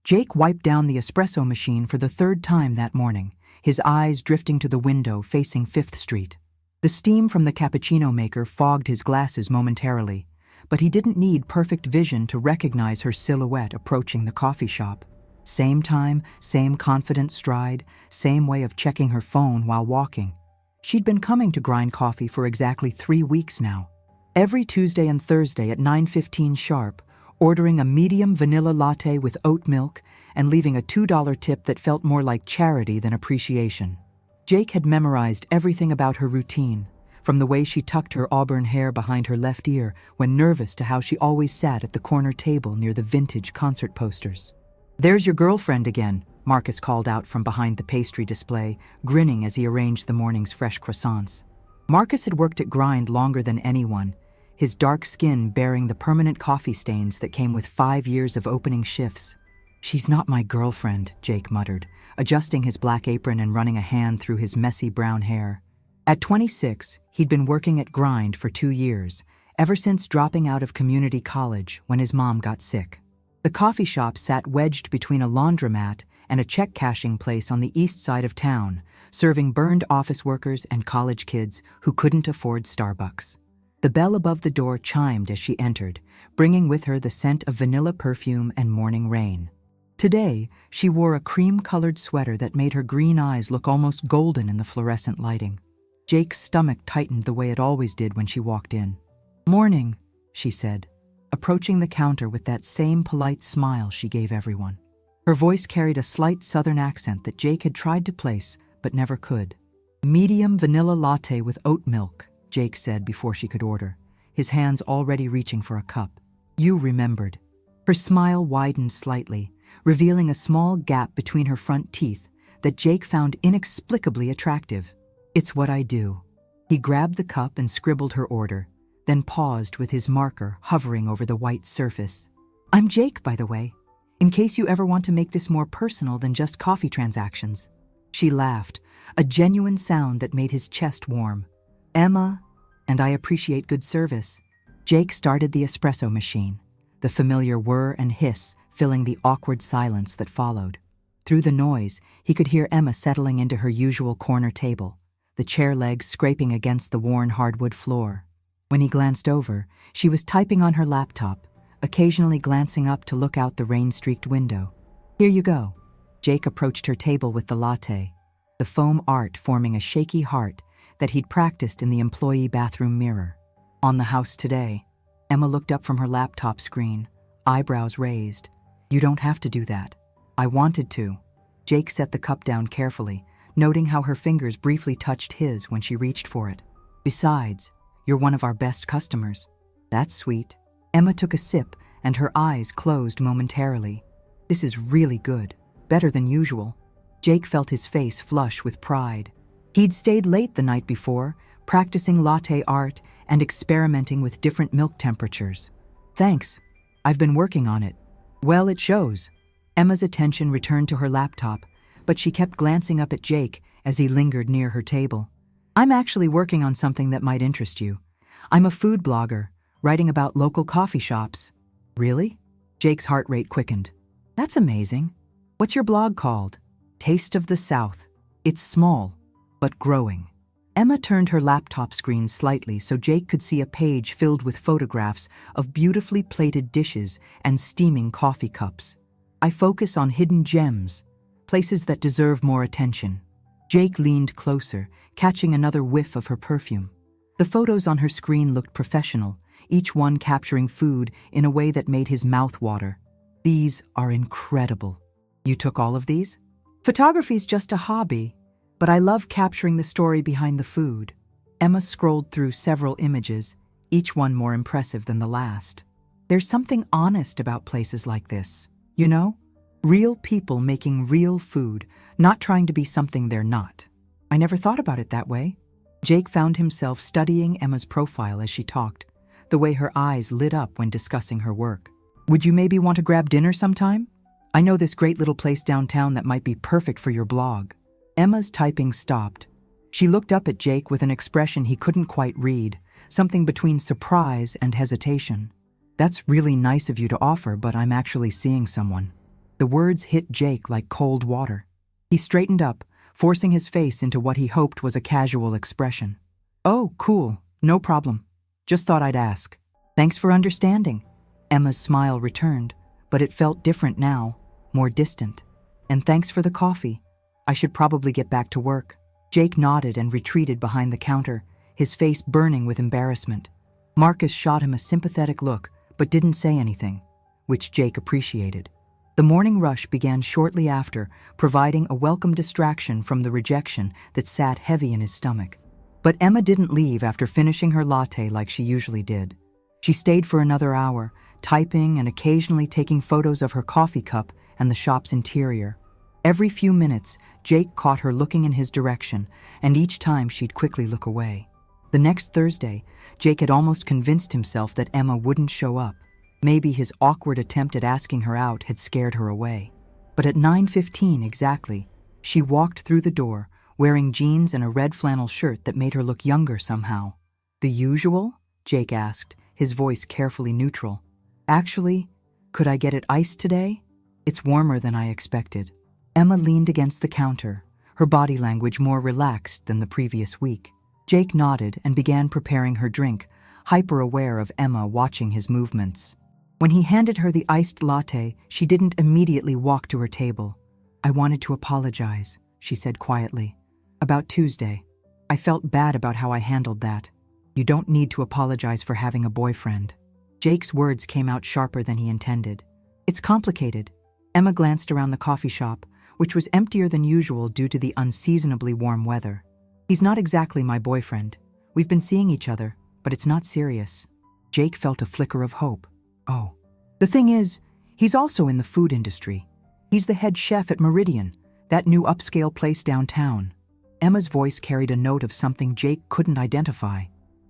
Jake wiped down the espresso machine for the third time that morning, his eyes drifting to the window facing 5th Street. The steam from the cappuccino maker fogged his glasses momentarily, but he didn't need perfect vision to recognize her silhouette approaching the coffee shop. Same time, same confident stride, same way of checking her phone while walking. She'd been coming to Grind Coffee for exactly 3 weeks now. Every Tuesday and Thursday at 9:15 sharp, ordering a medium vanilla latte with oat milk and leaving a $2 tip that felt more like charity than appreciation. Jake had memorized everything about her routine, from the way she tucked her auburn hair behind her left ear when nervous to how she always sat at the corner table near the vintage concert posters. "There's your girlfriend again," Marcus called out from behind the pastry display, grinning as he arranged the morning's fresh croissants. Marcus had worked at Grind longer than anyone, his dark skin bearing the permanent coffee stains that came with 5 years of opening shifts. "She's not my girlfriend," Jake muttered, adjusting his black apron and running a hand through his messy brown hair. At 26, he'd been working at Grind for 2 years, ever since dropping out of community college when his mom got sick. The coffee shop sat wedged between a laundromat and a check-cashing place on the east side of town, serving burned office workers and college kids who couldn't afford Starbucks. The bell above the door chimed as she entered, bringing with her the scent of vanilla perfume and morning rain. Today, she wore a cream-colored sweater that made her green eyes look almost golden in the fluorescent lighting. Jake's stomach tightened the way it always did when she walked in. "Morning," she said, approaching the counter with that same polite smile she gave everyone. Her voice carried a slight southern accent that Jake had tried to place but never could. "Medium vanilla latte with oat milk," Jake said before she could order, his hands already reaching for a cup. "You remembered." Her smile widened slightly, revealing a small gap between her front teeth that Jake found inexplicably attractive. "It's what I do." He grabbed the cup and scribbled her order, then paused with his marker hovering over the white surface. "I'm Jake, by the way, in case you ever want to make this more personal than just coffee transactions." She laughed, a genuine sound that made his chest warm. "Emma, and I appreciate good service." Jake started the espresso machine, the familiar whir and hiss filling the awkward silence that followed. Through the noise, he could hear Emma settling into her usual corner table, the chair legs scraping against the worn hardwood floor. When he glanced over, she was typing on her laptop, occasionally glancing up to look out the rain-streaked window. "Here you go." Jake approached her table with the latte, the foam art forming a shaky heart that he'd practiced in the employee bathroom mirror. "On the house today." Emma looked up from her laptop screen, eyebrows raised. "You don't have to do that." "I wanted to." Jake set the cup down carefully, noting how her fingers briefly touched his when she reached for it. "Besides, you're one of our best customers." "That's sweet." Emma took a sip and her eyes closed momentarily. "This is really good, better than usual." Jake felt his face flush with pride. He'd stayed late the night before, practicing latte art and experimenting with different milk temperatures. "Thanks. I've been working on it." "Well, it shows." Emma's attention returned to her laptop, but she kept glancing up at Jake as he lingered near her table. "I'm actually working on something that might interest you. I'm a food blogger, writing about local coffee shops." "Really?" Jake's heart rate quickened. "That's amazing. What's your blog called?" "Taste of the South. It's small, but growing." Emma turned her laptop screen slightly so Jake could see a page filled with photographs of beautifully plated dishes and steaming coffee cups. "I focus on hidden gems, places that deserve more attention." Jake leaned closer, catching another whiff of her perfume. The photos on her screen looked professional, each one capturing food in a way that made his mouth water. "These are incredible." "You took all of these?" "Photography's just a hobby, but I love capturing the story behind the food." Emma scrolled through several images, each one more impressive than the last. "There's something honest about places like this, you know? Real people making real food, not trying to be something they're not." "I never thought about it that way." Jake found himself studying Emma's profile as she talked, the way her eyes lit up when discussing her work. "Would you maybe want to grab dinner sometime? I know this great little place downtown that might be perfect for your blog." Emma's typing stopped. She looked up at Jake with an expression he couldn't quite read, something between surprise and hesitation. "That's really nice of you to offer, but I'm actually seeing someone." The words hit Jake like cold water. He straightened up, forcing his face into what he hoped was a casual expression. "Oh, cool, no problem. Just thought I'd ask. Thanks for understanding." Emma's smile returned, but it felt different now, more distant. "And thanks for the coffee. I should probably get back to work." Jake nodded and retreated behind the counter, his face burning with embarrassment. Marcus shot him a sympathetic look, but didn't say anything, which Jake appreciated. The morning rush began shortly after, providing a welcome distraction from the rejection that sat heavy in his stomach. But Emma didn't leave after finishing her latte like she usually did. She stayed for another hour, typing and occasionally taking photos of her coffee cup and the shop's interior. Every few minutes, Jake caught her looking in his direction, and each time she'd quickly look away. The next Thursday, Jake had almost convinced himself that Emma wouldn't show up. Maybe his awkward attempt at asking her out had scared her away. But at 9:15 exactly, she walked through the door, wearing jeans and a red flannel shirt that made her look younger somehow. "The usual?" Jake asked, his voice carefully neutral. "Actually, could I get it iced today? It's warmer than I expected." Emma leaned against the counter, her body language more relaxed than the previous week. Jake nodded and began preparing her drink, hyper-aware of Emma watching his movements. When he handed her the iced latte, she didn't immediately walk to her table. "I wanted to apologize," she said quietly. "About Tuesday. I felt bad about how I handled that." "You don't need to apologize for having a boyfriend." Jake's words came out sharper than he intended. "It's complicated." Emma glanced around the coffee shop, which was emptier than usual due to the unseasonably warm weather. "He's not exactly my boyfriend. We've been seeing each other, but it's not serious." Jake felt a flicker of hope. "Oh. The thing is, he's also in the food industry. He's the head chef at Meridian, that new upscale place downtown." Emma's voice carried a note of something Jake couldn't identify.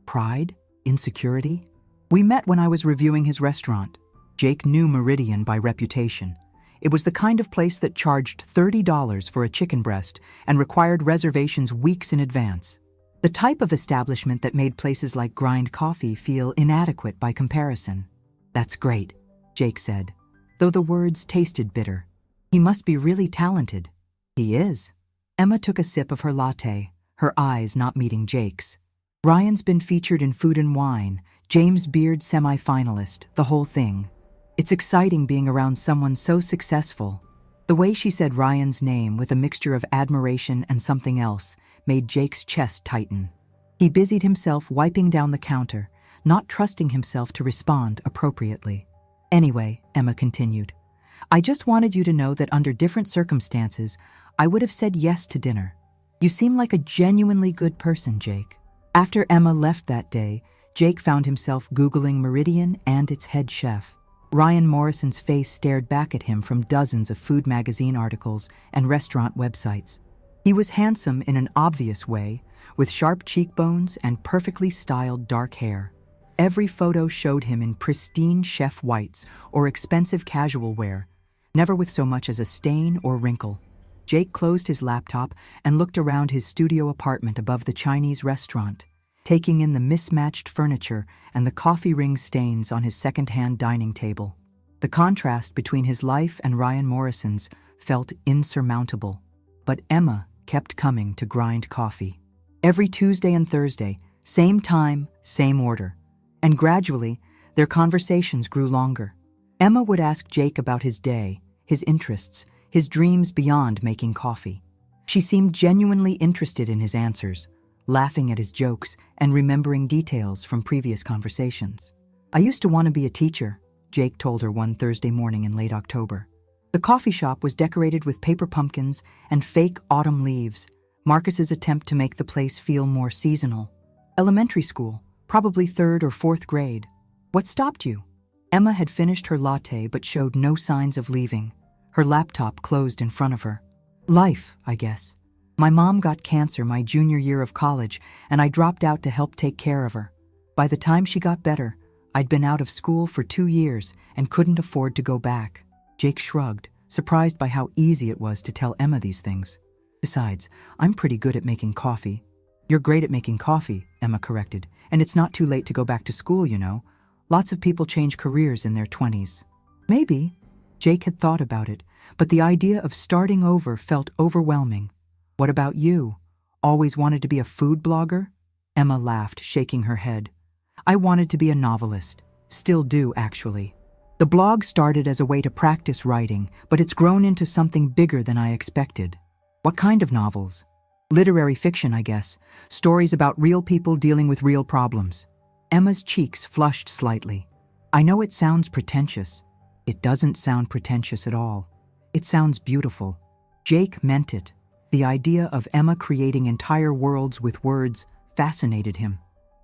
Pride? Insecurity? "We met when I was reviewing his restaurant." Jake knew Meridian by reputation. It was the kind of place that charged $30 for a chicken breast and required reservations weeks in advance. The type of establishment that made places like Grind Coffee feel inadequate by comparison. "That's great," Jake said, though the words tasted bitter. "He must be really talented." "He is." Emma took a sip of her latte, her eyes not meeting Jake's. "Ryan's been featured in Food and Wine, James Beard semi-finalist, the whole thing. It's exciting being around someone so successful." The way she said Ryan's name with a mixture of admiration and something else made Jake's chest tighten. He busied himself wiping down the counter, not trusting himself to respond appropriately. "Anyway," Emma continued, "I just wanted you to know that under different circumstances, I would have said yes to dinner. You seem like a genuinely good person, Jake." After Emma left that day, Jake found himself Googling Meridian and its head chef. Ryan Morrison's face stared back at him from dozens of food magazine articles and restaurant websites. He was handsome in an obvious way, with sharp cheekbones and perfectly styled dark hair. Every photo showed him in pristine chef whites or expensive casual wear, never with so much as a stain or wrinkle. Jake closed his laptop and looked around his studio apartment above the Chinese restaurant, taking in the mismatched furniture and the coffee ring stains on his second-hand dining table. The contrast between his life and Ryan Morrison's felt insurmountable. But Emma kept coming to Grind Coffee. Every Tuesday and Thursday, same time, same order. And gradually, their conversations grew longer. Emma would ask Jake about his day, his interests, his dreams beyond making coffee. She seemed genuinely interested in his answers, laughing at his jokes and remembering details from previous conversations. "I used to want to be a teacher," Jake told her one Thursday morning in late October. The coffee shop was decorated with paper pumpkins and fake autumn leaves, Marcus's attempt to make the place feel more seasonal. "Elementary school, probably 3rd or 4th grade. What stopped you?" Emma had finished her latte but showed no signs of leaving. Her laptop closed in front of her. "Life, I guess. My mom got cancer my junior year of college, and I dropped out to help take care of her. By the time she got better, I'd been out of school for 2 years and couldn't afford to go back." Jake shrugged, surprised by how easy it was to tell Emma these things. "Besides, I'm pretty good at making coffee." "You're great at making coffee," Emma corrected, "and it's not too late to go back to school, you know. Lots of people change careers in their 20s. "Maybe." Jake had thought about it, but the idea of starting over felt overwhelming. What about you? Always wanted to be a food blogger? Emma laughed, shaking her head. I wanted to be a novelist. Still do, actually. The blog started as a way to practice writing, but it's grown into something bigger than I expected. What kind of novels? Literary fiction, I guess. Stories about real people dealing with real problems. Emma's cheeks flushed slightly. I know it sounds pretentious. It doesn't sound pretentious at all. It sounds beautiful. Jake meant it. The idea of Emma creating entire worlds with words fascinated him.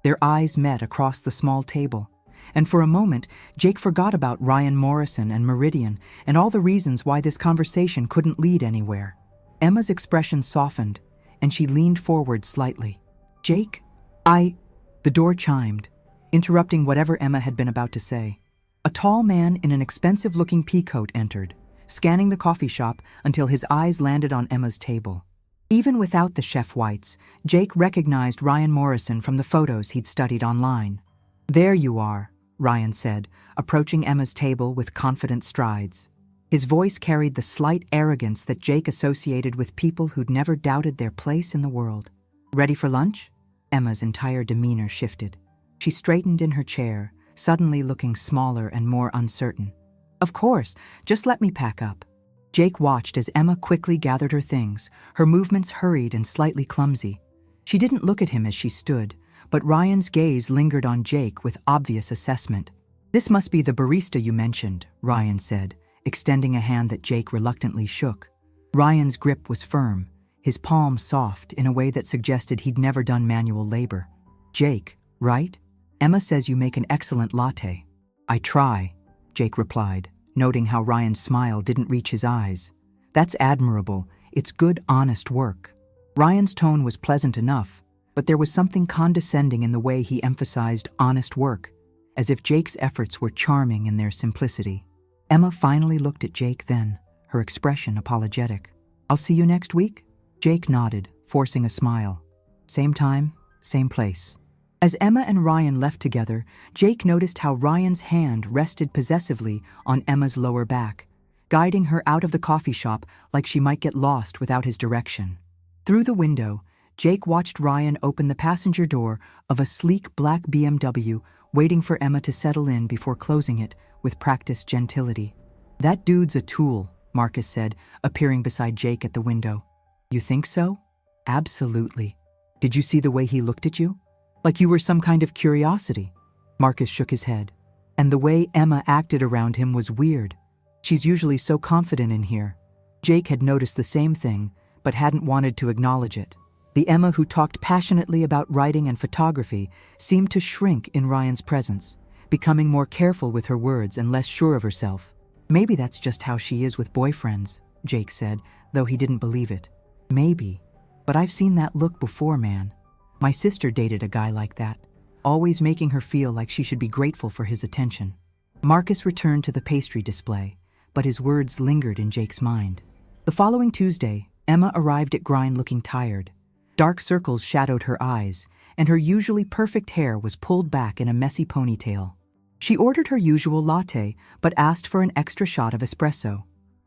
Their eyes met across the small table, and for a moment, Jake forgot about Ryan Morrison and Meridian and all the reasons why this conversation couldn't lead anywhere. Emma's expression softened, and she leaned forward slightly. Jake, The door chimed, interrupting whatever Emma had been about to say. A tall man in an expensive-looking peacoat entered, scanning the coffee shop until his eyes landed on Emma's table. Even without the chef whites, Jake recognized Ryan Morrison from the photos he'd studied online. There you are, Ryan said, approaching Emma's table with confident strides. His voice carried the slight arrogance that Jake associated with people who'd never doubted their place in the world. Ready for lunch? Emma's entire demeanor shifted. She straightened in her chair, suddenly looking smaller and more uncertain. Of course, just let me pack up. Jake watched as Emma quickly gathered her things, her movements hurried and slightly clumsy. She didn't look at him as she stood, but Ryan's gaze lingered on Jake with obvious assessment. This must be the barista you mentioned, Ryan said, extending a hand that Jake reluctantly shook. Ryan's grip was firm, his palm soft in a way that suggested he'd never done manual labor. Jake, right? Emma says you make an excellent latte. I try, Jake replied, noting how Ryan's smile didn't reach his eyes. That's admirable. It's good, honest work. Ryan's tone was pleasant enough, but there was something condescending in the way he emphasized honest work, as if Jake's efforts were charming in their simplicity. Emma finally looked at Jake then, her expression apologetic. I'll see you next week? Jake nodded, forcing a smile. Same time, same place. As Emma and Ryan left together, Jake noticed how Ryan's hand rested possessively on Emma's lower back, guiding her out of the coffee shop like she might get lost without his direction. Through the window, Jake watched Ryan open the passenger door of a sleek black BMW, waiting for Emma to settle in before closing it with practiced gentility. That dude's a tool, Marcus said, appearing beside Jake at the window. You think so? Absolutely. Did you see the way he looked at you? Like you were some kind of curiosity. Marcus shook his head. And the way Emma acted around him was weird. She's usually so confident in here. Jake had noticed the same thing, but hadn't wanted to acknowledge it. The Emma who talked passionately about writing and photography seemed to shrink in Ryan's presence, becoming more careful with her words and less sure of herself. Maybe that's just how she is with boyfriends, Jake said, though he didn't believe it. Maybe. But I've seen that look before, man. My sister dated a guy like that, always making her feel like she should be grateful for his attention. Marcus returned to the pastry display, but his words lingered in Jake's mind. The following Tuesday, Emma arrived at Grind looking tired. Dark circles shadowed her eyes, and her usually perfect hair was pulled back in a messy ponytail. She ordered her usual latte, but asked for an extra shot of espresso.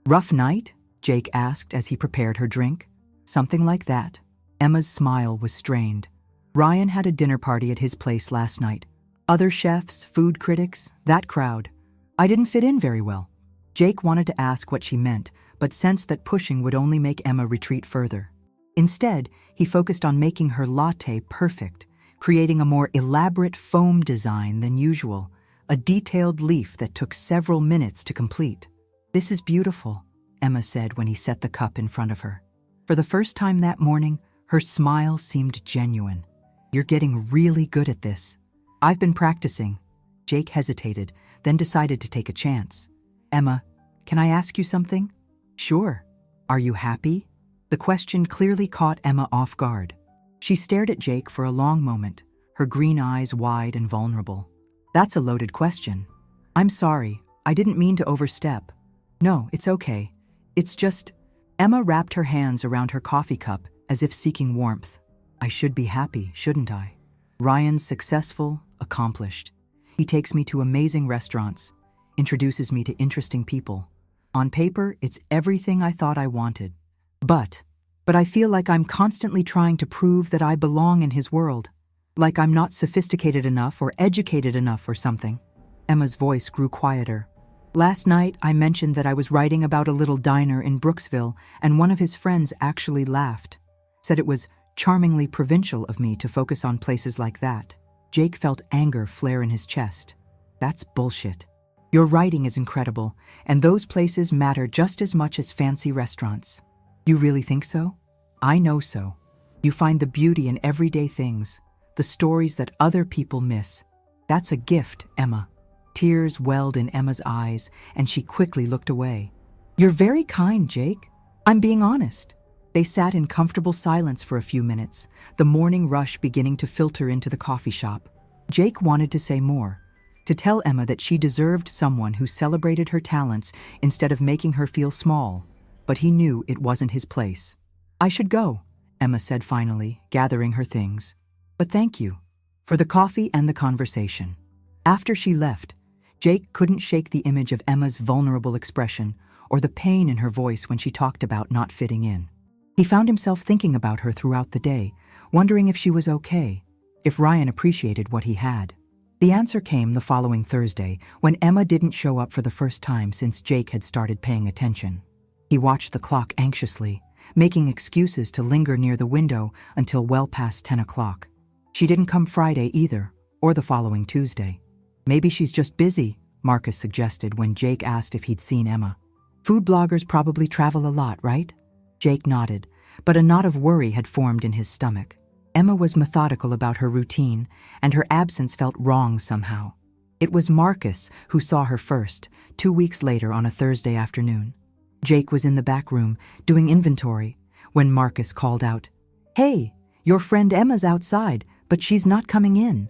Rough night? Jake asked as he prepared her drink. Something like that. Emma's smile was strained. Ryan had a dinner party at his place last night. Other chefs, food critics, that crowd. I didn't fit in very well. Jake wanted to ask what she meant, but sensed that pushing would only make Emma retreat further. Instead, he focused on making her latte perfect, creating a more elaborate foam design than usual, a detailed leaf that took several minutes to complete. This is beautiful, Emma said when he set the cup in front of her. For the first time that morning, her smile seemed genuine. You're getting really good at this. I've been practicing. Jake hesitated, then decided to take a chance. Emma, can I ask you something? Sure. Are you happy? The question clearly caught Emma off guard. She stared at Jake for a long moment, her green eyes wide and vulnerable. That's a loaded question. I'm sorry, I didn't mean to overstep. No, it's okay. It's just... Emma wrapped her hands around her coffee cup as if seeking warmth. I should be happy, shouldn't I? Ryan's successful, accomplished. He takes me to amazing restaurants, introduces me to interesting people. On paper, it's everything I thought I wanted. But I feel like I'm constantly trying to prove that I belong in his world. Like I'm not sophisticated enough or educated enough or something." Emma's voice grew quieter. "Last night, I mentioned that I was writing about a little diner in Brooksville, and one of his friends actually laughed. Said it was charmingly provincial of me to focus on places like that." Jake felt anger flare in his chest. "That's bullshit. Your writing is incredible, and those places matter just as much as fancy restaurants." "You really think so?" "I know so. You find the beauty in everyday things, the stories that other people miss. That's a gift, Emma." Tears welled in Emma's eyes, and she quickly looked away. "You're very kind, Jake. I'm being honest." They sat in comfortable silence for a few minutes, the morning rush beginning to filter into the coffee shop. Jake wanted to say more, to tell Emma that she deserved someone who celebrated her talents instead of making her feel small, but he knew it wasn't his place. "I should go," Emma said finally, gathering her things. "But thank you for the coffee and the conversation." After she left, Jake couldn't shake the image of Emma's vulnerable expression or the pain in her voice when she talked about not fitting in. He found himself thinking about her throughout the day, wondering if she was okay, if Ryan appreciated what he had. The answer came the following Thursday, when Emma didn't show up for the first time since Jake had started paying attention. He watched the clock anxiously, making excuses to linger near the window until well past 10 o'clock. She didn't come Friday either, or the following Tuesday. "Maybe she's just busy," Marcus suggested when Jake asked if he'd seen Emma. "Food bloggers probably travel a lot, right?" Jake nodded, but a knot of worry had formed in his stomach. Emma was methodical about her routine, and her absence felt wrong somehow. It was Marcus who saw her first, 2 weeks later on a Thursday afternoon. Jake was in the back room, doing inventory, when Marcus called out, "Hey, your friend Emma's outside, but she's not coming in."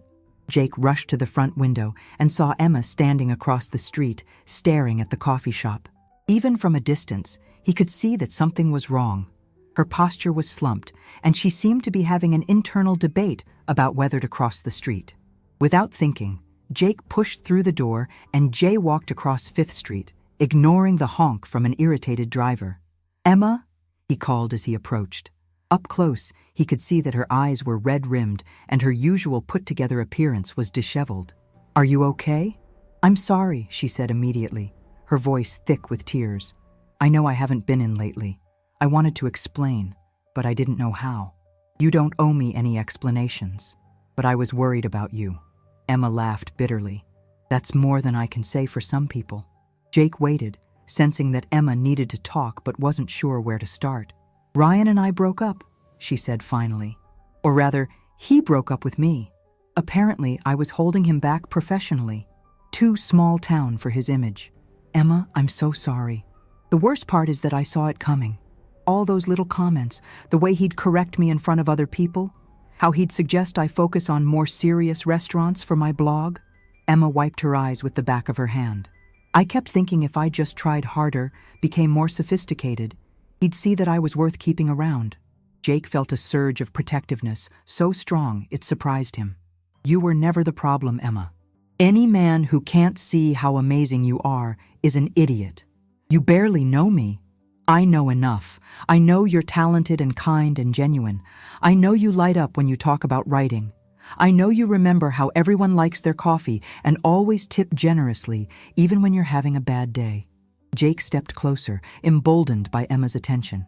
Jake rushed to the front window and saw Emma standing across the street, staring at the coffee shop. Even from a distance, he could see that something was wrong. Her posture was slumped, and she seemed to be having an internal debate about whether to cross the street. Without thinking, Jake pushed through the door and jaywalked across 5th Street, ignoring the honk from an irritated driver. "Emma?" he called as he approached. Up close, he could see that her eyes were red-rimmed and her usual put-together appearance was disheveled. "Are you okay?" "I'm sorry," she said immediately, her voice thick with tears. "I know I haven't been in lately. I wanted to explain, but I didn't know how." "You don't owe me any explanations, but I was worried about you." Emma laughed bitterly. "That's more than I can say for some people." Jake waited, sensing that Emma needed to talk but wasn't sure where to start. "Ryan and I broke up," she said finally. "Or rather, he broke up with me. Apparently, I was holding him back professionally. Too small town for his image. Emma, I'm so sorry. The worst part is that I saw it coming. All those little comments, the way he'd correct me in front of other people, how he'd suggest I focus on more serious restaurants for my blog." Emma wiped her eyes with the back of her hand. "I kept thinking if I just tried harder, became more sophisticated, he'd see that I was worth keeping around." Jake felt a surge of protectiveness, so strong it surprised him. "You were never the problem, Emma. Any man who can't see how amazing you are is an idiot. You barely know me. I know enough. I know you're talented and kind and genuine. I know you light up when you talk about writing. I know you remember how everyone likes their coffee and always tip generously, even when you're having a bad day." Jake stepped closer, emboldened by Emma's attention.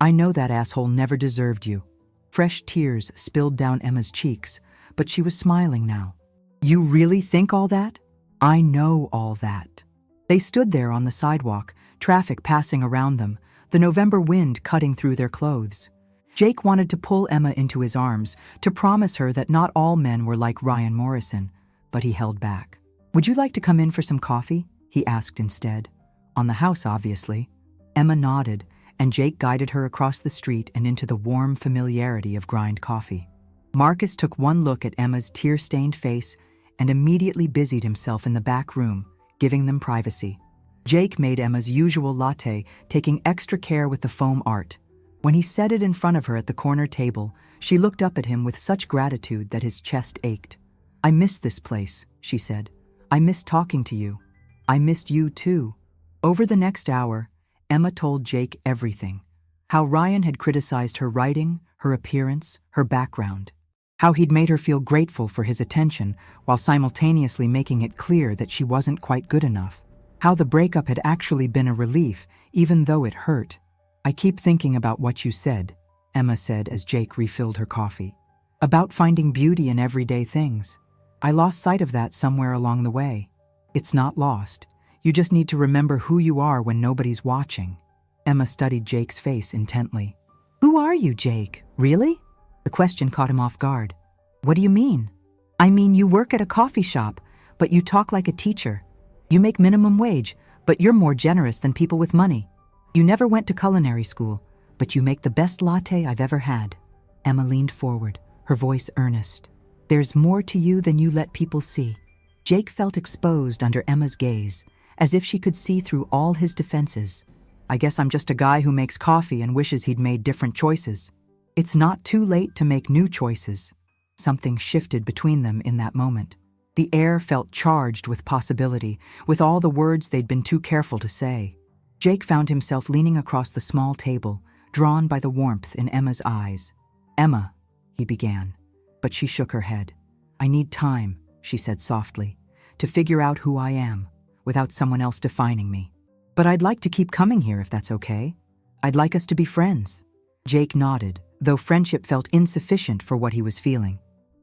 "I know that asshole never deserved you." Fresh tears spilled down Emma's cheeks, but she was smiling now. "You really think all that?" "I know all that." They stood there on the sidewalk, traffic passing around them, the November wind cutting through their clothes. Jake wanted to pull Emma into his arms, to promise her that not all men were like Ryan Morrison, but he held back. "Would you like to come in for some coffee?" he asked instead. "On the house, obviously." Emma nodded, and Jake guided her across the street and into the warm familiarity of grind coffee. Marcus took one look at Emma's tear-stained face and immediately busied himself in the back room, giving them privacy. Jake made Emma's usual latte, taking extra care with the foam art. When he set it in front of her at the corner table, she looked up at him with such gratitude that his chest ached. "I miss this place," she said. "I miss talking to you. I missed you too." Over the next hour, Emma told Jake everything. How Ryan had criticized her writing, her appearance, her background. How he'd made her feel grateful for his attention while simultaneously making it clear that she wasn't quite good enough. How the breakup had actually been a relief, even though it hurt. "I keep thinking about what you said," Emma said as Jake refilled her coffee. "About finding beauty in everyday things. I lost sight of that somewhere along the way." "It's not lost. You just need to remember who you are when nobody's watching." Emma studied Jake's face intently. "Who are you, Jake? Really?" The question caught him off guard. "What do you mean?" "I mean, you work at a coffee shop, but you talk like a teacher. You make minimum wage, but you're more generous than people with money. You never went to culinary school, but you make the best latte I've ever had." Emma leaned forward, her voice earnest. "There's more to you than you let people see." Jake felt exposed under Emma's gaze, as if she could see through all his defenses. "I guess I'm just a guy who makes coffee and wishes he'd made different choices." It's not too late to make new choices. Something shifted between them in that moment. The air felt charged with possibility, with all the words they'd been too careful to say. Jake found himself leaning across the small table, drawn by the warmth in Emma's eyes. "Emma," he began, but she shook her head. "I need time," she said softly, "to figure out who I am, without someone else defining me. But I'd like to keep coming here if that's okay. I'd like us to be friends." Jake nodded, though friendship felt insufficient for what he was feeling.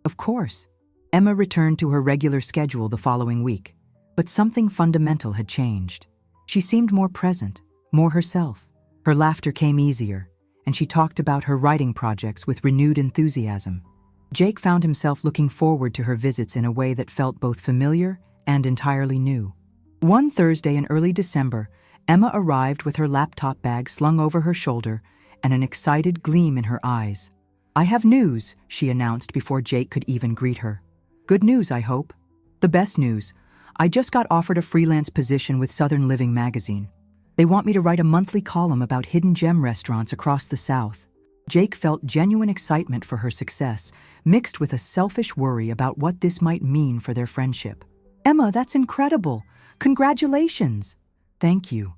"Of course." Emma returned to her regular schedule the following week, but something fundamental had changed. She seemed more present, more herself. Her laughter came easier, and she talked about her writing projects with renewed enthusiasm. Jake found himself looking forward to her visits in a way that felt both familiar and entirely new. One Thursday in early December, Emma arrived with her laptop bag slung over her shoulder and an excited gleam in her eyes. "I have news," she announced before Jake could even greet her. "Good news, I hope." "The best news. I just got offered a freelance position with Southern Living magazine. They want me to write a monthly column about hidden gem restaurants across the South." Jake felt genuine excitement for her success, mixed with a selfish worry about what this might mean for their friendship. "Emma, that's incredible. Congratulations." "Thank you.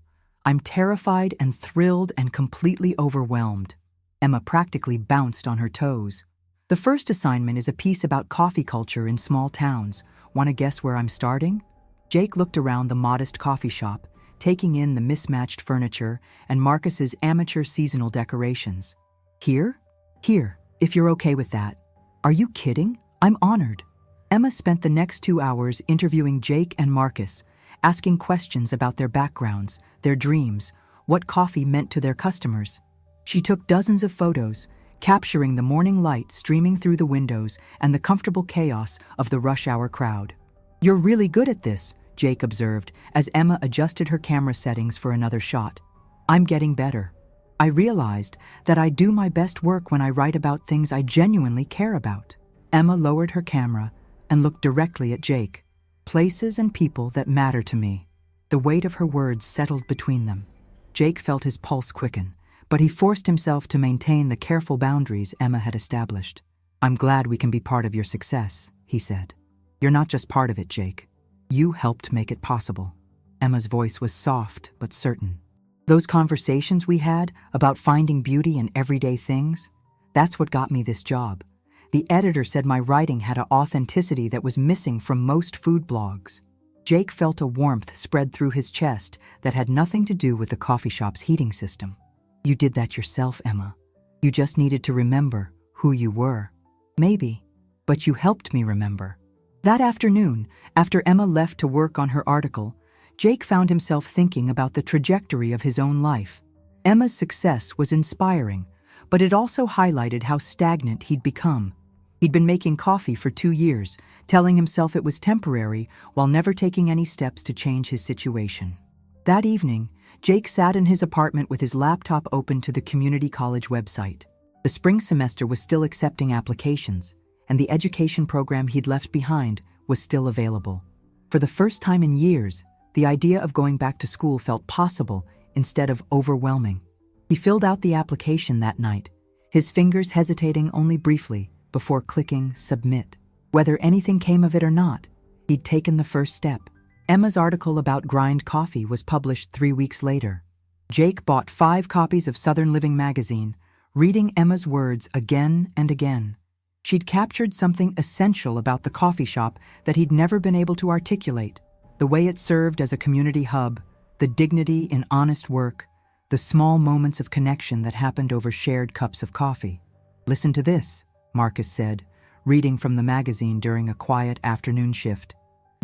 I'm terrified and thrilled and completely overwhelmed." Emma practically bounced on her toes. "The first assignment is a piece about coffee culture in small towns. Want to guess where I'm starting?" Jake looked around the modest coffee shop, taking in the mismatched furniture and Marcus's amateur seasonal decorations. "Here? Here, if you're okay with that." "Are you kidding? I'm honored." Emma spent the next 2 hours interviewing Jake and Marcus, asking questions about their backgrounds, their dreams, what coffee meant to their customers. She took dozens of photos, capturing the morning light streaming through the windows and the comfortable chaos of the rush hour crowd. "You're really good at this," Jake observed as Emma adjusted her camera settings for another shot. "I'm getting better. I realized that I do my best work when I write about things I genuinely care about." Emma lowered her camera and looked directly at Jake. "Places and people that matter to me." The weight of her words settled between them. Jake felt his pulse quicken, but he forced himself to maintain the careful boundaries Emma had established. "I'm glad we can be part of your success," he said. "You're not just part of it, Jake. You helped make it possible." Emma's voice was soft but certain. "Those conversations we had about finding beauty in everyday things, that's what got me this job. The editor said my writing had an authenticity that was missing from most food blogs." Jake felt a warmth spread through his chest that had nothing to do with the coffee shop's heating system. "You did that yourself, Emma. You just needed to remember who you were." "Maybe, but you helped me remember." That afternoon, after Emma left to work on her article, Jake found himself thinking about the trajectory of his own life. Emma's success was inspiring, but it also highlighted how stagnant he'd become. He'd been making coffee for 2 years, telling himself it was temporary while never taking any steps to change his situation. That evening, Jake sat in his apartment with his laptop open to the community college website. The spring semester was still accepting applications, and the education program he'd left behind was still available. For the first time in years, the idea of going back to school felt possible instead of overwhelming. He filled out the application that night, his fingers hesitating only briefly before clicking submit. Whether anything came of it or not, he'd taken the first step. Emma's article about grind coffee was published 3 weeks later. Jake bought 5 copies of Southern Living magazine, reading Emma's words again and again. She'd captured something essential about the coffee shop that he'd never been able to articulate: the way it served as a community hub, the dignity in honest work, the small moments of connection that happened over shared cups of coffee. "Listen to this," Marcus said, reading from the magazine during a quiet afternoon shift.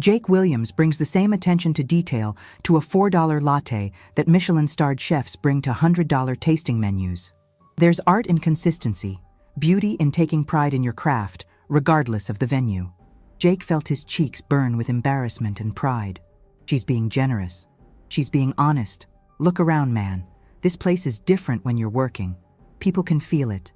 Jake Williams brings the same attention to detail to a $4 latte that Michelin-starred chefs bring to $100 tasting menus. There's art in consistency, beauty in taking pride in your craft, regardless of the venue. Jake felt his cheeks burn with embarrassment and pride. She's being generous. She's being honest. Look around, man. This place is different when you're working. People can feel it.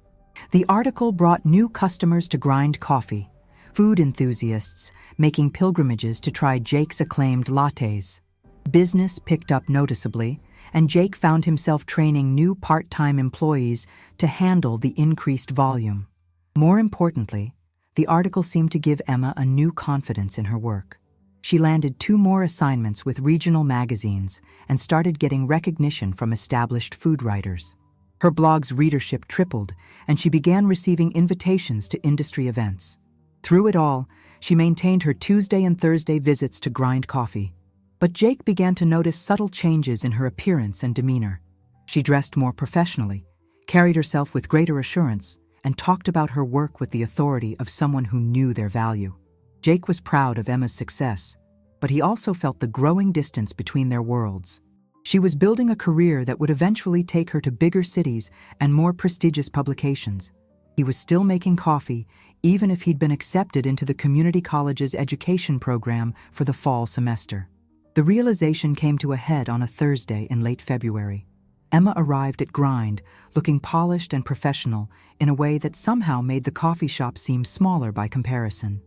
The article brought new customers to grind coffee, food enthusiasts making pilgrimages to try Jake's acclaimed lattes. Business picked up noticeably, and Jake found himself training new part-time employees to handle the increased volume. More importantly, the article seemed to give Emma a new confidence in her work. She landed 2 more assignments with regional magazines and started getting recognition from established food writers. Her blog's readership tripled, and she began receiving invitations to industry events. Through it all, she maintained her Tuesday and Thursday visits to grind coffee. But Jake began to notice subtle changes in her appearance and demeanor. She dressed more professionally, carried herself with greater assurance, and talked about her work with the authority of someone who knew their value. Jake was proud of Emma's success, but he also felt the growing distance between their worlds. She was building a career that would eventually take her to bigger cities and more prestigious publications. He was still making coffee, even if he'd been accepted into the community college's education program for the fall semester. The realization came to a head on a Thursday in late February. Emma arrived at Grind, looking polished and professional in a way that somehow made the coffee shop seem smaller by comparison.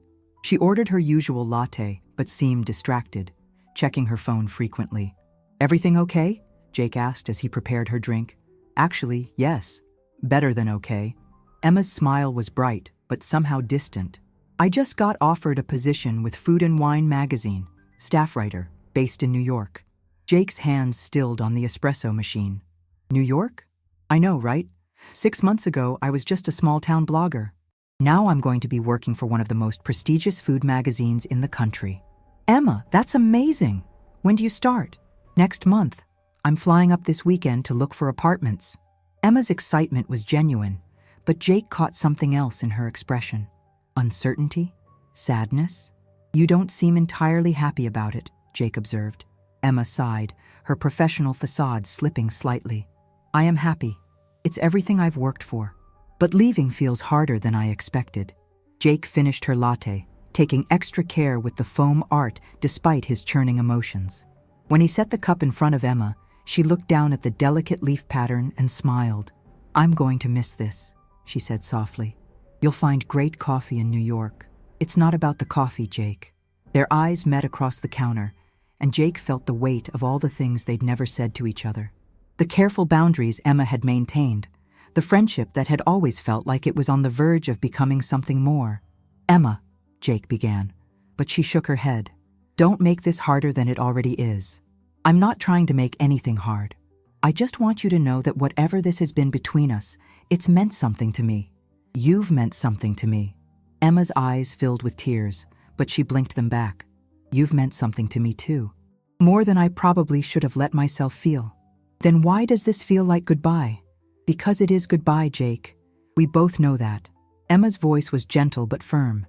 She ordered her usual latte, but seemed distracted, checking her phone frequently. "Everything okay?" Jake asked as he prepared her drink. "Actually, yes. Better than okay." Emma's smile was bright, but somehow distant. "I just got offered a position with Food and Wine magazine, staff writer, based in New York." Jake's hands stilled on the espresso machine. "New York? I know, right? 6 months ago, I was just a small-town blogger. Now I'm going to be working for one of the most prestigious food magazines in the country." "Emma, that's amazing! When do you start?" "Next month. I'm flying up this weekend to look for apartments." Emma's excitement was genuine, but Jake caught something else in her expression. Uncertainty? Sadness? "You don't seem entirely happy about it," Jake observed. Emma sighed, her professional facade slipping slightly. "I am happy. It's everything I've worked for. But leaving feels harder than I expected." Jake finished her latte, taking extra care with the foam art despite his churning emotions. When he set the cup in front of Emma, she looked down at the delicate leaf pattern and smiled. "I'm going to miss this," she said softly. "You'll find great coffee in New York. It's not about the coffee, Jake." Their eyes met across the counter, and Jake felt the weight of all the things they'd never said to each other. The careful boundaries Emma had maintained, the friendship that had always felt like it was on the verge of becoming something more. "Emma," Jake began, but she shook her head. "Don't make this harder than it already is. I'm not trying to make anything hard. I just want you to know that whatever this has been between us, it's meant something to me. You've meant something to me." Emma's eyes filled with tears, but she blinked them back. "You've meant something to me too. More than I probably should have let myself feel." "Then why does this feel like goodbye?" "Because it is goodbye, Jake. We both know that." Emma's voice was gentle but firm.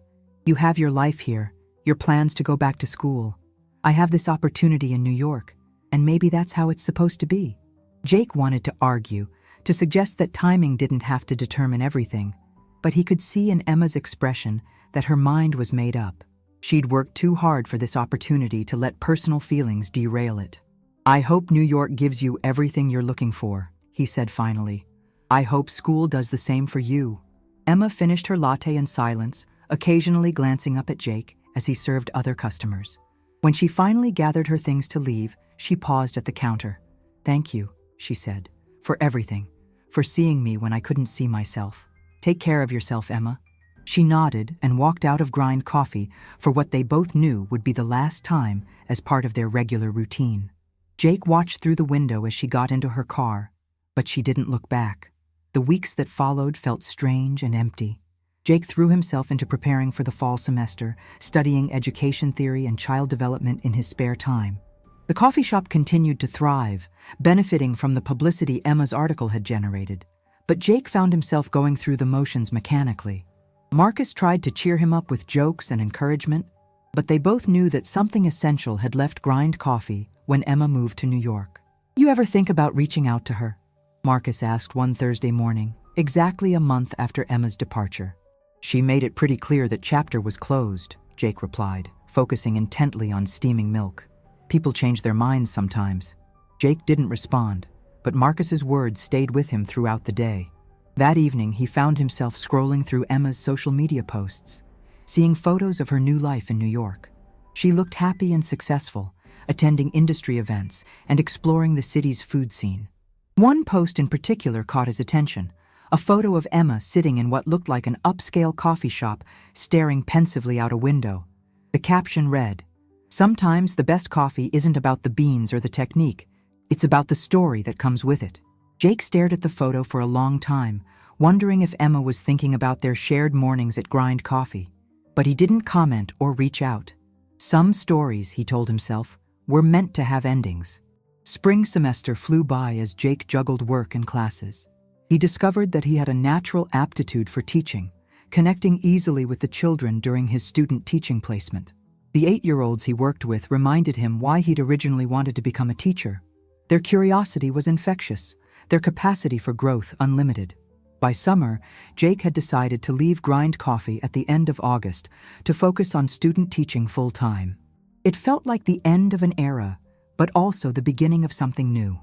"You have your life here, your plans to go back to school. I have this opportunity in New York, and maybe that's how it's supposed to be." Jake wanted to argue, to suggest that timing didn't have to determine everything, but he could see in Emma's expression that her mind was made up. She'd worked too hard for this opportunity to let personal feelings derail it. "I hope New York gives you everything you're looking for," he said finally. "I hope school does the same for you." Emma finished her latte in silence, occasionally glancing up at Jake as he served other customers. When she finally gathered her things to leave, she paused at the counter. "Thank you," she said, "for everything, for seeing me when I couldn't see myself. Take care of yourself, Emma." She nodded and walked out of Grind Coffee for what they both knew would be the last time as part of their regular routine. Jake watched through the window as she got into her car, but she didn't look back. The weeks that followed felt strange and empty. Jake threw himself into preparing for the fall semester, studying education theory and child development in his spare time. The coffee shop continued to thrive, benefiting from the publicity Emma's article had generated. But Jake found himself going through the motions mechanically. Marcus tried to cheer him up with jokes and encouragement, but they both knew that something essential had left Grind Coffee when Emma moved to New York. "You ever think about reaching out to her?" Marcus asked one Thursday morning, exactly a month after Emma's departure. "She made it pretty clear that chapter was closed," Jake replied, focusing intently on steaming milk. "People change their minds sometimes." Jake didn't respond, but Marcus's words stayed with him throughout the day. That evening, he found himself scrolling through Emma's social media posts, seeing photos of her new life in New York. She looked happy and successful, attending industry events and exploring the city's food scene. One post in particular caught his attention, a photo of Emma sitting in what looked like an upscale coffee shop, staring pensively out a window. The caption read, "Sometimes the best coffee isn't about the beans or the technique, it's about the story that comes with it." Jake stared at the photo for a long time, wondering if Emma was thinking about their shared mornings at Grind Coffee. But he didn't comment or reach out. Some stories, he told himself, were meant to have endings. Spring semester flew by as Jake juggled work and classes. He discovered that he had a natural aptitude for teaching, connecting easily with the children during his student teaching placement. The 8-year-olds he worked with reminded him why he'd originally wanted to become a teacher. Their curiosity was infectious, their capacity for growth unlimited. By summer, Jake had decided to leave Grind Coffee at the end of August to focus on student teaching full-time. It felt like the end of an era, but also the beginning of something new.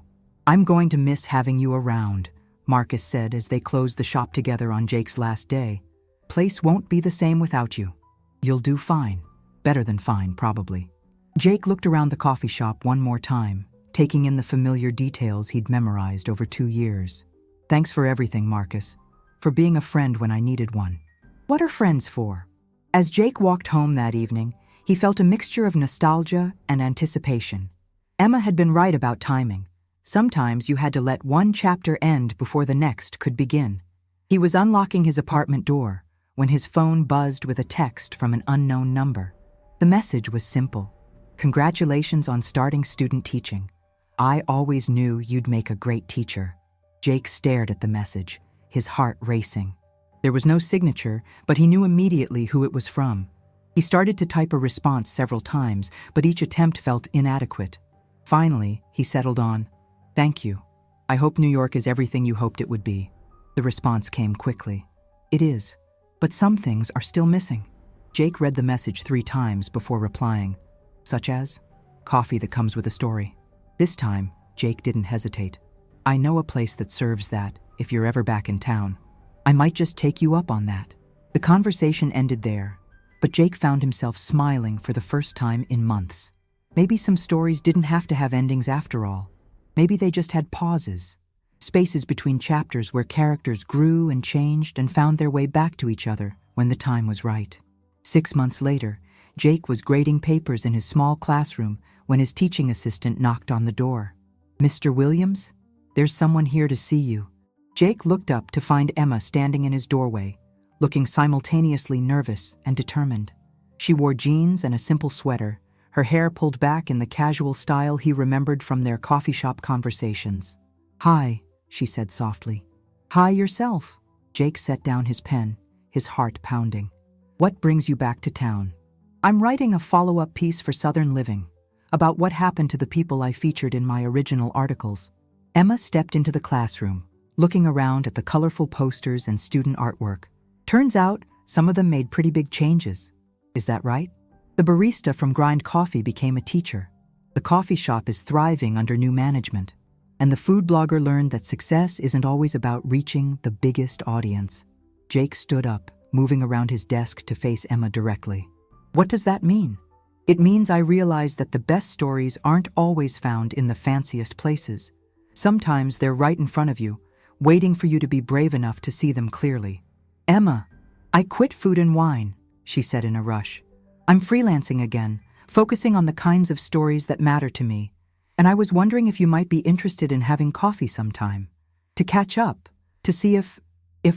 "I'm going to miss having you around," Marcus said as they closed the shop together on Jake's last day. "Place won't be the same without you. You'll do fine. Better than fine, probably." Jake looked around the coffee shop one more time, taking in the familiar details he'd memorized over 2 years. "Thanks for everything, Marcus. For being a friend when I needed one." What are friends for? As Jake walked home that evening, he felt a mixture of nostalgia and anticipation. Emma had been right about timing. Sometimes you had to let one chapter end before the next could begin. He was unlocking his apartment door when his phone buzzed with a text from an unknown number. The message was simple. "Congratulations on starting student teaching. I always knew you'd make a great teacher." Jake stared at the message, his heart racing. There was no signature, but he knew immediately who it was from. He started to type a response several times, but each attempt felt inadequate. Finally, he settled on, "Thank you. I hope New York is everything you hoped it would be." The response came quickly. "It is, but some things are still missing." Jake read the message 3 times before replying, such as, "Coffee that comes with a story." This time, Jake didn't hesitate. "I know a place that serves that, if you're ever back in town. I might just take you up on that." The conversation ended there, but Jake found himself smiling for the first time in months. Maybe some stories didn't have to have endings after all. Maybe they just had pauses, spaces between chapters where characters grew and changed and found their way back to each other when the time was right. 6 months later, Jake was grading papers in his small classroom when his teaching assistant knocked on the door. "Mr. Williams? There's someone here to see you." Jake looked up to find Emma standing in his doorway, looking simultaneously nervous and determined. She wore jeans and a simple sweater, her hair pulled back in the casual style he remembered from their coffee shop conversations. "Hi," she said softly. "Hi yourself." Jake set down his pen, his heart pounding. "What brings you back to town?" "I'm writing a follow-up piece for Southern Living, about what happened to the people I featured in my original articles." Emma stepped into the classroom, looking around at the colorful posters and student artwork. "Turns out, some of them made pretty big changes. Is that right?" The barista from Grind Coffee became a teacher. The coffee shop is thriving under new management. And the food blogger learned that success isn't always about reaching the biggest audience. Jake stood up, moving around his desk to face Emma directly. "What does that mean?" "It means I realize that the best stories aren't always found in the fanciest places. Sometimes they're right in front of you, waiting for you to be brave enough to see them clearly." "Emma," I quit food and wine, she said in a rush. I'm freelancing again, focusing on the kinds of stories that matter to me. And I was wondering if you might be interested in having coffee sometime. To catch up, to see if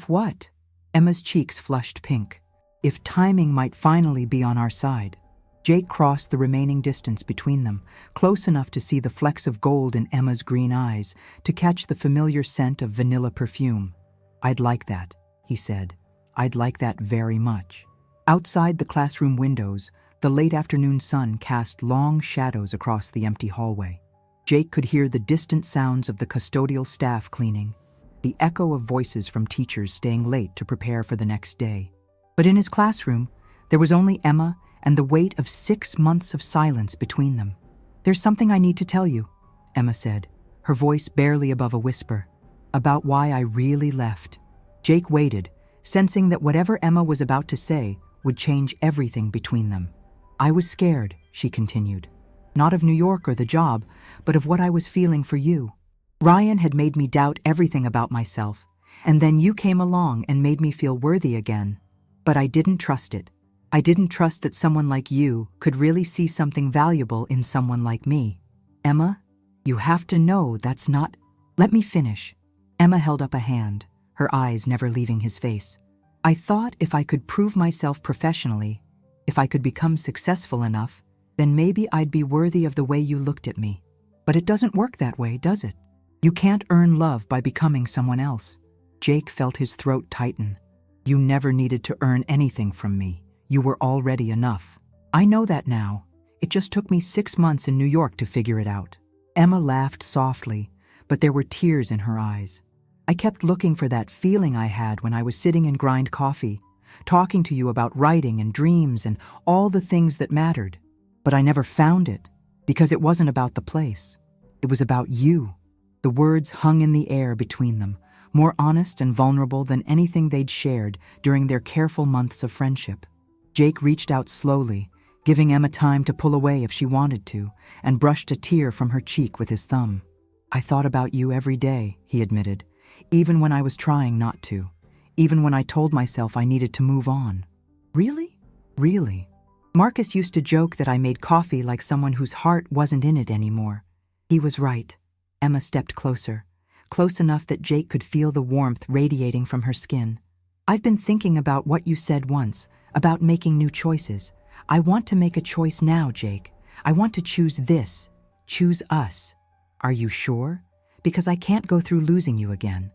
what? Emma's cheeks flushed pink. If timing might finally be on our side. Jake crossed the remaining distance between them, close enough to see the flecks of gold in Emma's green eyes, to catch the familiar scent of vanilla perfume. I'd like that, he said. I'd like that very much. Outside the classroom windows, the late afternoon sun cast long shadows across the empty hallway. Jake could hear the distant sounds of the custodial staff cleaning, the echo of voices from teachers staying late to prepare for the next day. But in his classroom, there was only Emma and the weight of 6 months of silence between them. There's something I need to tell you, Emma said, her voice barely above a whisper, about why I really left. Jake waited, sensing that whatever Emma was about to say would change everything between them. I was scared, she continued. Not of New York or the job, but of what I was feeling for you. Ryan had made me doubt everything about myself, and then you came along and made me feel worthy again. But I didn't trust it. I didn't trust that someone like you could really see something valuable in someone like me. Emma, you have to know that's not... Let me finish. Emma held up a hand, her eyes never leaving his face. I thought if I could prove myself professionally, if I could become successful enough, then maybe I'd be worthy of the way you looked at me. But it doesn't work that way, does it? You can't earn love by becoming someone else. Jake felt his throat tighten. You never needed to earn anything from me. You were already enough. I know that now. It just took me 6 months in New York to figure it out. Emma laughed softly, but there were tears in her eyes. I kept looking for that feeling I had when I was sitting in Grind Coffee, talking to you about writing and dreams and all the things that mattered. But I never found it, because it wasn't about the place. It was about you. The words hung in the air between them, more honest and vulnerable than anything they'd shared during their careful months of friendship. Jake reached out slowly, giving Emma time to pull away if she wanted to, and brushed a tear from her cheek with his thumb. I thought about you every day, he admitted, even when I was trying not to, even when I told myself I needed to move on. Really? Really. Marcus used to joke that I made coffee like someone whose heart wasn't in it anymore. He was right. Emma stepped closer, close enough that Jake could feel the warmth radiating from her skin. I've been thinking about what you said once, about making new choices. I want to make a choice now, Jake. I want to choose this. Choose us. Are you sure? Because I can't go through losing you again.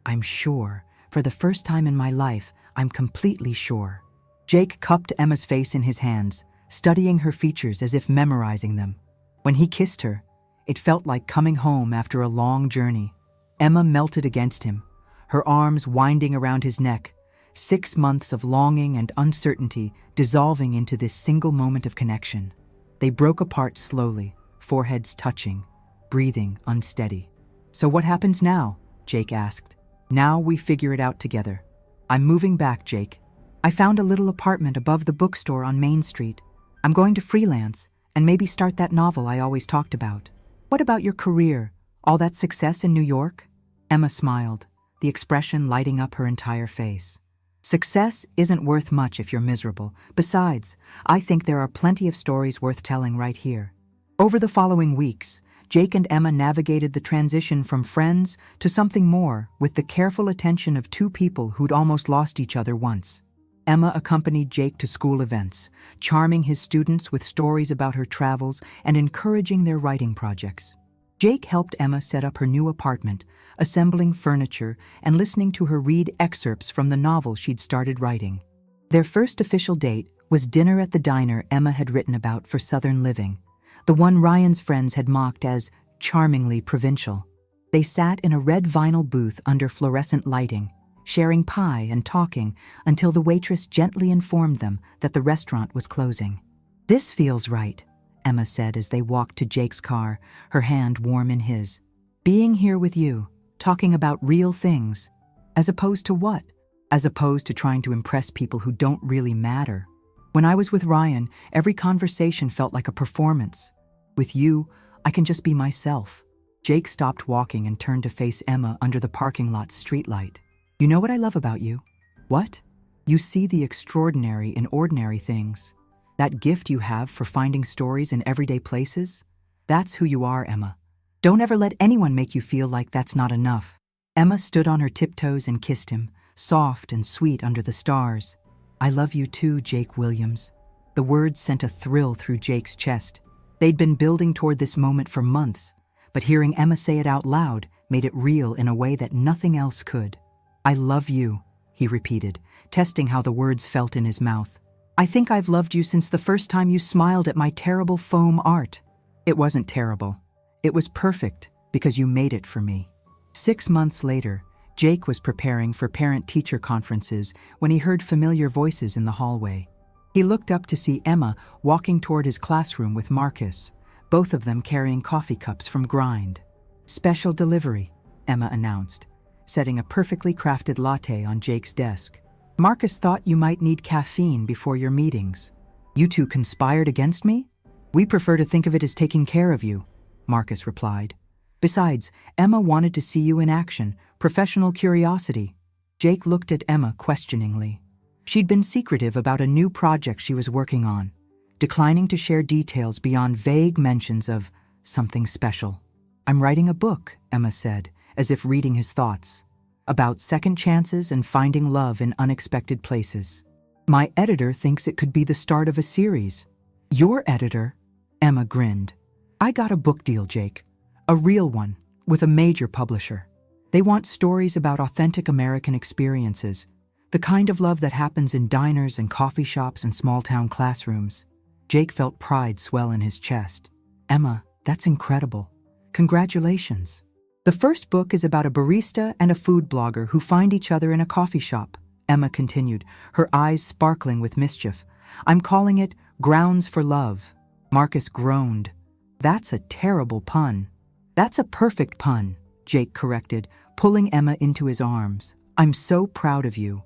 I'm sure. For the first time in my life, I'm completely sure. Jake cupped Emma's face in his hands, studying her features as if memorizing them. When he kissed her, it felt like coming home after a long journey. Emma melted against him, her arms winding around his neck, 6 months of longing and uncertainty dissolving into this single moment of connection. They broke apart slowly, foreheads touching, breathing unsteady. So what happens now? Jake asked. Now we figure it out together. I'm moving back, Jake. I found a little apartment above the bookstore on Main Street. I'm going to freelance and maybe start that novel I always talked about. What about your career? All that success in New York? Emma smiled, the expression lighting up her entire face. Success isn't worth much if you're miserable. Besides, I think there are plenty of stories worth telling right here. Over the following weeks, Jake and Emma navigated the transition from friends to something more with the careful attention of 2 people who'd almost lost each other once. Emma accompanied Jake to school events, charming his students with stories about her travels and encouraging their writing projects. Jake helped Emma set up her new apartment, assembling furniture and listening to her read excerpts from the novel she'd started writing. Their first official date was dinner at the diner Emma had written about for Southern Living, the one Ryan's friends had mocked as charmingly provincial. They sat in a red vinyl booth under fluorescent lighting, sharing pie and talking until the waitress gently informed them that the restaurant was closing. "This feels right," Emma said as they walked to Jake's car, her hand warm in his. "Being here with you, talking about real things. As opposed to what? As opposed to trying to impress people who don't really matter. When I was with Ryan, every conversation felt like a performance. With you, I can just be myself." Jake stopped walking and turned to face Emma under the parking lot's streetlight. "You know what I love about you?" "What?" You see the extraordinary in ordinary things. That gift you have for finding stories in everyday places? That's who you are, Emma. Don't ever let anyone make you feel like that's not enough. Emma stood on her tiptoes and kissed him, soft and sweet under the stars. I love you too, Jake Williams. The words sent a thrill through Jake's chest. They'd been building toward this moment for months, but hearing Emma say it out loud made it real in a way that nothing else could. I love you, he repeated, testing how the words felt in his mouth. I think I've loved you since the first time you smiled at my terrible foam art. It wasn't terrible. It was perfect because you made it for me. 6 months later, Jake was preparing for parent-teacher conferences when he heard familiar voices in the hallway. He looked up to see Emma walking toward his classroom with Marcus, both of them carrying coffee cups from Grind. Special delivery, Emma announced, setting a perfectly crafted latte on Jake's desk. Marcus thought you might need caffeine before your meetings. You two conspired against me? We prefer to think of it as taking care of you, Marcus replied. Besides, Emma wanted to see you in action, professional curiosity. Jake looked at Emma questioningly. She'd been secretive about a new project she was working on, declining to share details beyond vague mentions of something special. I'm writing a book, Emma said, as if reading his thoughts, about second chances and finding love in unexpected places. My editor thinks it could be the start of a series. Your editor? Emma grinned. I got a book deal, Jake. A real one, with a major publisher. They want stories about authentic American experiences, the kind of love that happens in diners and coffee shops and small-town classrooms. Jake felt pride swell in his chest. Emma, that's incredible. Congratulations. The first book is about a barista and a food blogger who find each other in a coffee shop, Emma continued, her eyes sparkling with mischief. I'm calling it Grounds for Love. Marcus groaned. That's a terrible pun. That's a perfect pun, Jake corrected, pulling Emma into his arms. I'm so proud of you.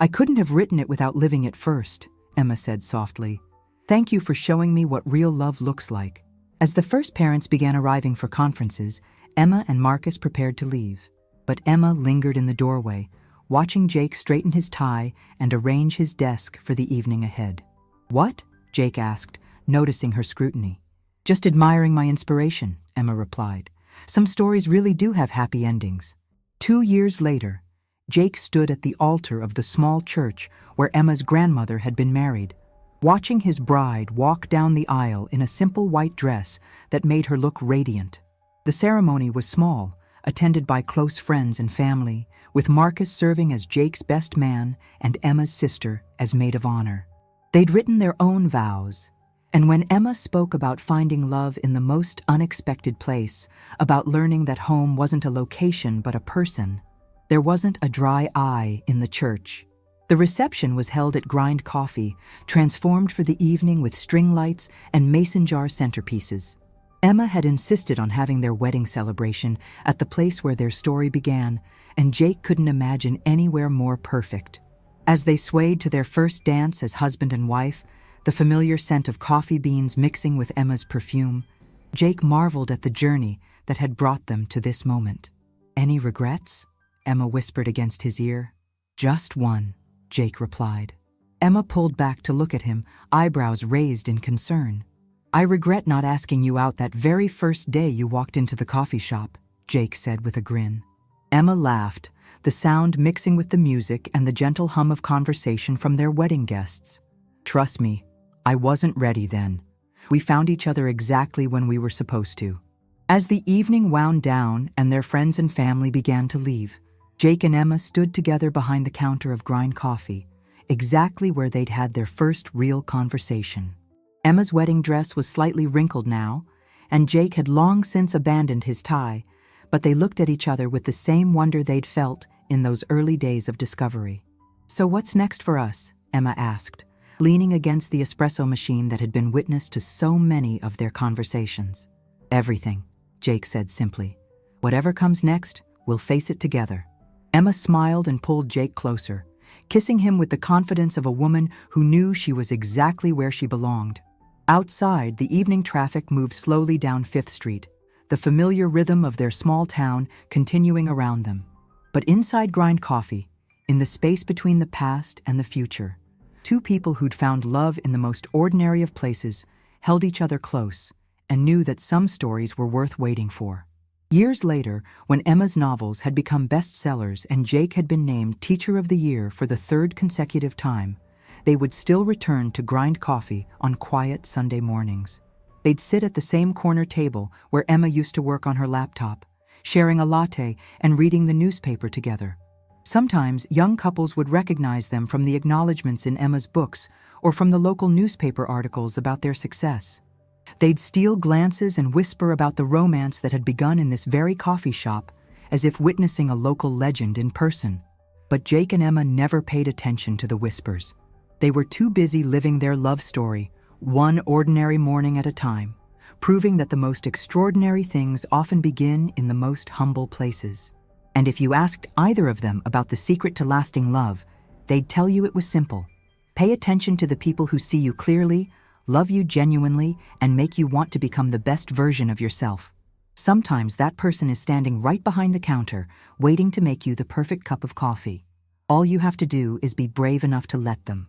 I couldn't have written it without living it first, Emma said softly. Thank you for showing me what real love looks like. As the first parents began arriving for conferences, Emma and Marcus prepared to leave. But Emma lingered in the doorway, watching Jake straighten his tie and arrange his desk for the evening ahead. What? Jake asked, noticing her scrutiny. Just admiring my inspiration, Emma replied. Some stories really do have happy endings. 2 years later, Jake stood at the altar of the small church where Emma's grandmother had been married, watching his bride walk down the aisle in a simple white dress that made her look radiant. The ceremony was small, attended by close friends and family, with Marcus serving as Jake's best man and Emma's sister as maid of honor. They'd written their own vows, and when Emma spoke about finding love in the most unexpected place, about learning that home wasn't a location but a person, there wasn't a dry eye in the church. The reception was held at Grind Coffee, transformed for the evening with string lights and mason jar centerpieces. Emma had insisted on having their wedding celebration at the place where their story began, and Jake couldn't imagine anywhere more perfect. As they swayed to their first dance as husband and wife, the familiar scent of coffee beans mixing with Emma's perfume, Jake marveled at the journey that had brought them to this moment. Any regrets? Emma whispered against his ear. Just one, Jake replied. Emma pulled back to look at him, eyebrows raised in concern. I regret not asking you out that very first day you walked into the coffee shop, Jake said with a grin. Emma laughed, the sound mixing with the music and the gentle hum of conversation from their wedding guests. Trust me, I wasn't ready then. We found each other exactly when we were supposed to. As the evening wound down and their friends and family began to leave, Jake and Emma stood together behind the counter of Grind Coffee, exactly where they'd had their first real conversation. Emma's wedding dress was slightly wrinkled now, and Jake had long since abandoned his tie, but they looked at each other with the same wonder they'd felt in those early days of discovery. So what's next for us? Emma asked, leaning against the espresso machine that had been witness to so many of their conversations. Everything, Jake said simply. Whatever comes next, we'll face it together. Emma smiled and pulled Jake closer, kissing him with the confidence of a woman who knew she was exactly where she belonged. Outside, the evening traffic moved slowly down 5th Street, the familiar rhythm of their small town continuing around them. But inside Grind Coffee, In the space between the past and the future, two people who'd found love in the most ordinary of places held each other close and knew that some stories were worth waiting for. Years later, when Emma's novels had become bestsellers and Jake had been named Teacher of the Year for the third consecutive time, they would still return to grind coffee on quiet Sunday mornings. They'd sit at the same corner table where Emma used to work on her laptop, sharing a latte and reading the newspaper together. Sometimes young couples would recognize them from the acknowledgments in Emma's books or from the local newspaper articles about their success. They'd steal glances and whisper about the romance that had begun in this very coffee shop, as if witnessing a local legend in person. But Jake and Emma never paid attention to the whispers. They were too busy living their love story, one ordinary morning at a time, proving that the most extraordinary things often begin in the most humble places. And if you asked either of them about the secret to lasting love, they'd tell you it was simple. Pay attention to the people who see you clearly, love you genuinely, and make you want to become the best version of yourself. Sometimes that person is standing right behind the counter, waiting to make you the perfect cup of coffee. All you have to do is be brave enough to let them.